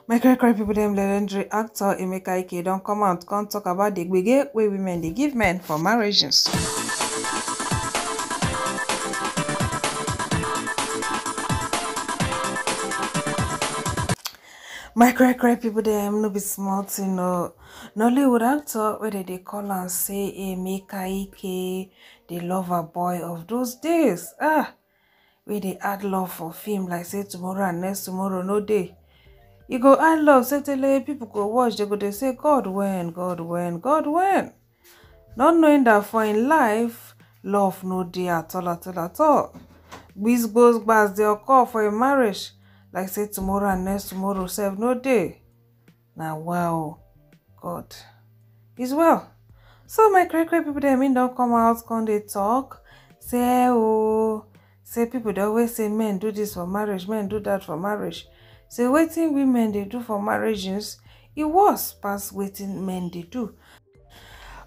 My correct people dem legendary actor Emeka Ike don come out come talk about the gbege wey women dey give men for marriages. My correct people dem no be small thing o. Nollywood actor wey dem dey call am say Emeka Ike, the lover boy of those days. Wey dey add love for film like say tomorrow and next tomorrow no dey. You go add love, certainly people go watch, they go dey say, God when, God when, God when. Not knowing that for in life, love no dey at all, at all, at all. Biz goes gbas dey occur for a marriage, like say tomorrow and next tomorrow sef no dey. Now wow, God is well. So my correct people dem don come out, come dey talk, say say people dey always say men do this for marriage, men do that for marriage. Say wetin women dey do for marriages, e worse pass wetin men dey do.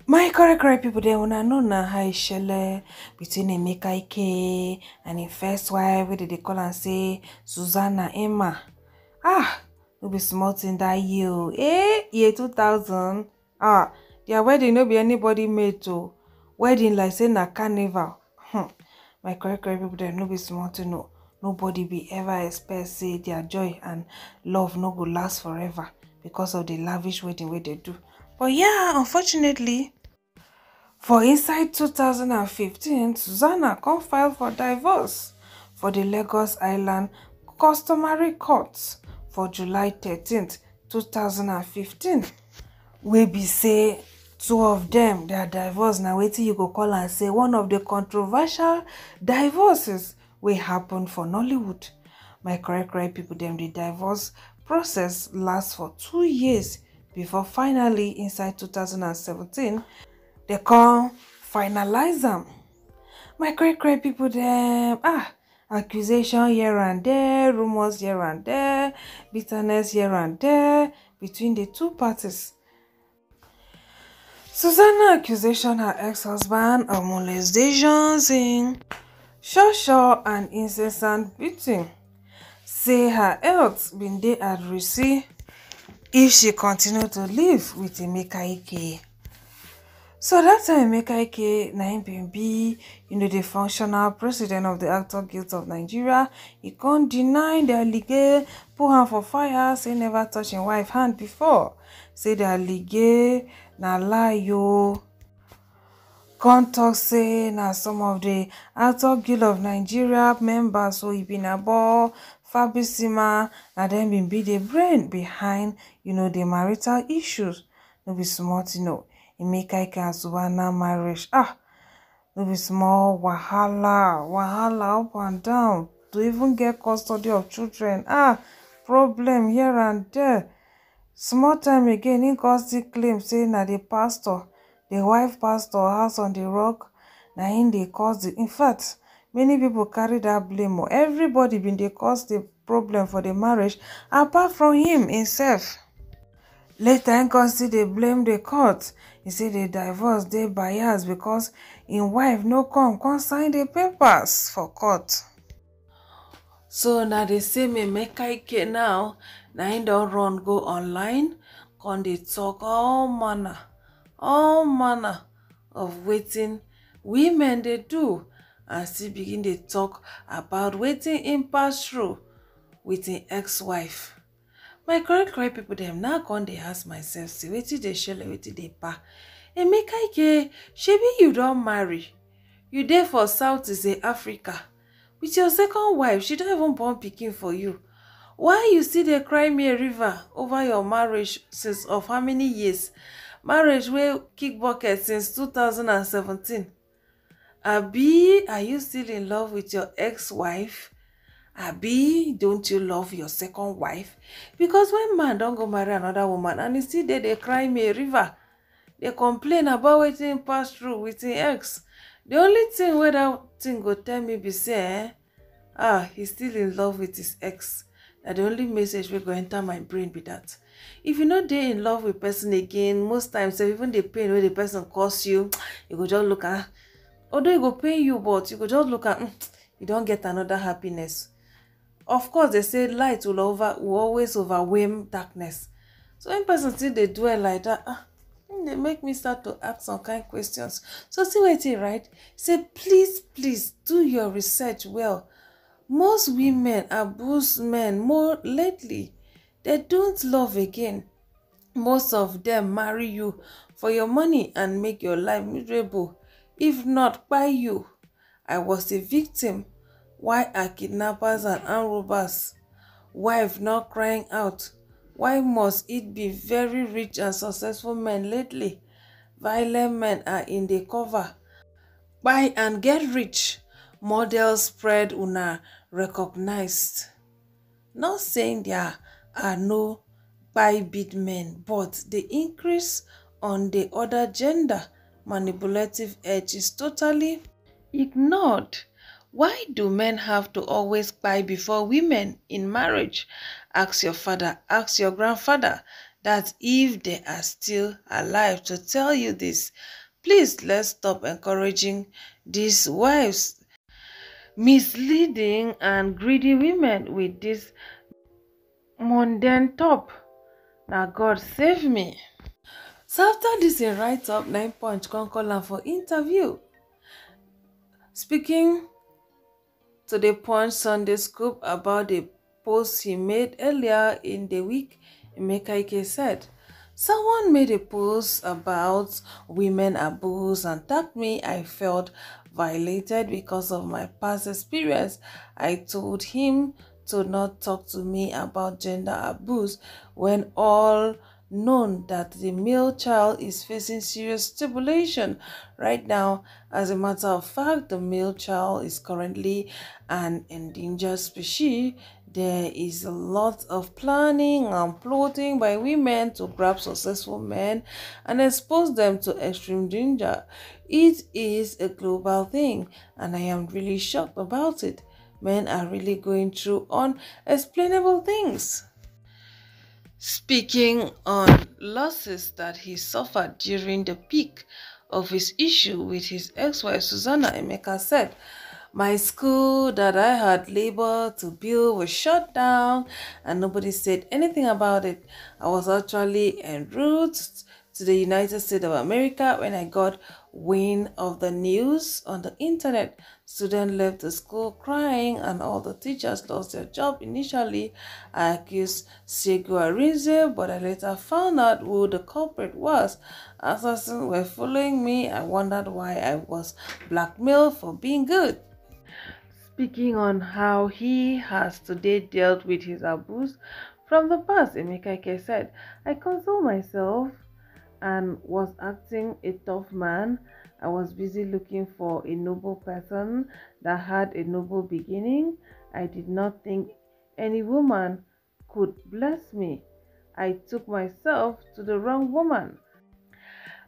My correct people dem una know na how e shele between Emeka Ike and him first wife wey dey call am say Susanna Emma. No be small thing that year o. Year 2000. Their wedding no be anybody made o. Wedding like say na carnival. My correct people dem no be small thing o. Nobody be ever expect say their joy and love no go last forever because of the lavish wedding wey they do. But yeah, unfortunately, for inside 2015, Susanna come file for divorce for the Lagos Island Customary Court for July 13th, 2015. We be say two of them, their divorce now wetin you go call and say one of the controversial divorces wey happen for Nollywood. My correct people dem, the divorce process lasts for 2 years before finally inside 2017 they come finalize am. My correct people dem, accusation here and there, rumors here and there, bitterness here and there between the two parties. Susanna accusation her ex-husband of molestations in short and incessant beating. Say her health been dey at risk if she continue to live with Emeka Ike. So that time Emeka Ike na him bin be the functional president of the Actor Guild of Nigeria. He can't deny the allegation, put her for fire, say never touch him wife hand before. Say the allegation na lie yo. Come talk say na some of the Actor Guild of Nigeria members, so he been about Fabisima, na them been be the brain behind the marital issues. No be small thing. Emeka Ike and Susanna marriage, no be small wahala up and down to even get custody of children. Problem here and there. Small time again, he got still claim say na the pastor, the wife pastor house on the rock, na him dey cause the. In fact, many people carry that blame. Everybody been dey cause the problem for the marriage apart from him himself. Later, him come still dey blame the court. He say the divorce dey biased because him wife no come sign the papers for court. So na the same Emeka Ike now, na him don run go online, come dey talk all manner of wetin women dey do, and still begin dey talk about wetin him pass through with him ex-wife. My correct people dem now come dey ask myself, say wetin dey shele, wetin dey pa. Emeka Ike, shebi you don marry, you dey for Southeast Africa with your second wife, she don even born pikin for you. Why you still dey cry me a river over your marriage since of how many years? Marriage wey kick bucket since 2017. Abi, are you still in love with your ex-wife? Abi, don't you love your second wife? Because when man don go marry another woman and he still dey cry me a river, they complain about wetin him pass through with him ex. The only thing wey that thing go tell me be say he's still in love with his ex. Na the only message wey go enter my brain be that. If you no dey in love with person again, most times even the pain wey the person cause you, you go just look at, although it go pain you, but you go just look at, you don't get another happiness. Of course, they say light will always overwhelm darkness. So when person still they dwell like that, they make me start to ask some kind questions. So see what it right? Say please do your research well. Most women abuse men more lately. They don't love again. Most of them marry you for your money and make your life miserable. If not by you. I was a victim. Why are kidnappers and armed robbers? Wife not crying out. Why must it be very rich and successful men lately? Violent men are in the cover. Buy and get rich. Models spread una recognized. Not saying there are no buy bid men, but the increase on the other gender manipulative edge is totally ignored. Why do men have to always buy before women in marriage? Ask your father, ask your grandfather, that if they are still alive to tell you this. Please, let's stop encouraging these wives, misleading and greedy women with this mundane top. Now God save me. So after this write-up, 9 Punch come call am for interview. Speaking to the Punch Sunday Scoop about the post he made earlier in the week, Emeka Ike said, "Someone made a post about women abuse and tagged me. I felt violated because of my past experience. I told him to not talk to me about gender abuse when all known that the male child is facing serious tribulation right now. As a matter of fact, the male child is currently an endangered species. There is a lot of planning and plotting by women to grab successful men and expose them to extreme danger. It is a global thing, and I am really shocked about it. Men are really going through unexplainable things." Speaking on losses that he suffered during the peak of his issue with his ex-wife Susanna, Emeka said, "My school that I had labored to build was shut down and nobody said anything about it. I was actually en route to the United States of America when I got wind of the news on the internet. Students left the school crying and all the teachers lost their job. Initially, I accused Segu Arinze, but I later found out who the culprit was. Assassins were following me. I wondered why I was blackmailed for being good." Speaking on how he has today dealt with his abuse from the past, Emeka Ike said, "I console myself and was acting a tough man. I was busy looking for a noble person that had a noble beginning. I did not think any woman could bless me. I took myself to the wrong woman.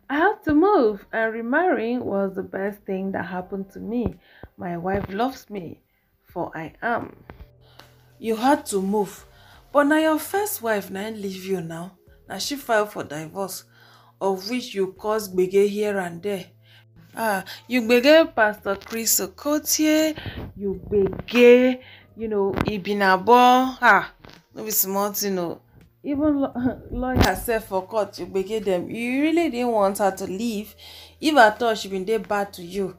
I had to move, and remarrying was the best thing that happened to me. My wife loves me, for I am." You had to move, but now your first wife now leave you now. Now she filed for divorce, of which you cause gbege here and there. You gbege Pastor Chris Okotie, you gbege, Ibinabo, no be small thing, even lawyer sef for court, you gbege them. You really didn't want her to leave. If I thought she been there bad to you,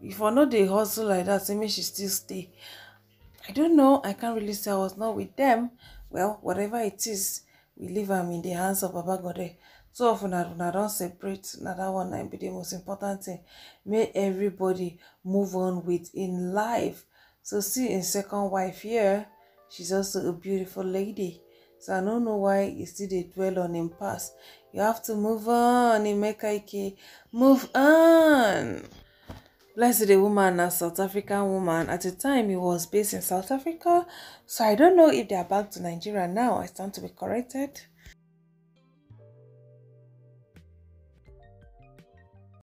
if I know they hustle like that, say me she still stay. I don't know, I can't really say I was not with them. Well, whatever it is, we leave them in the hands of Baba God. So often when I don't separate, now that one might be the most important thing. May everybody move on with in life. So see, in second wife here, she's also a beautiful lady. So I don't know why you still they dwell on him past. You have to move on, Emeka Ike. Move on. Blessed the woman, a South African woman. At the time, he was based in South Africa. So I don't know if they are back to Nigeria now. I stand to be corrected.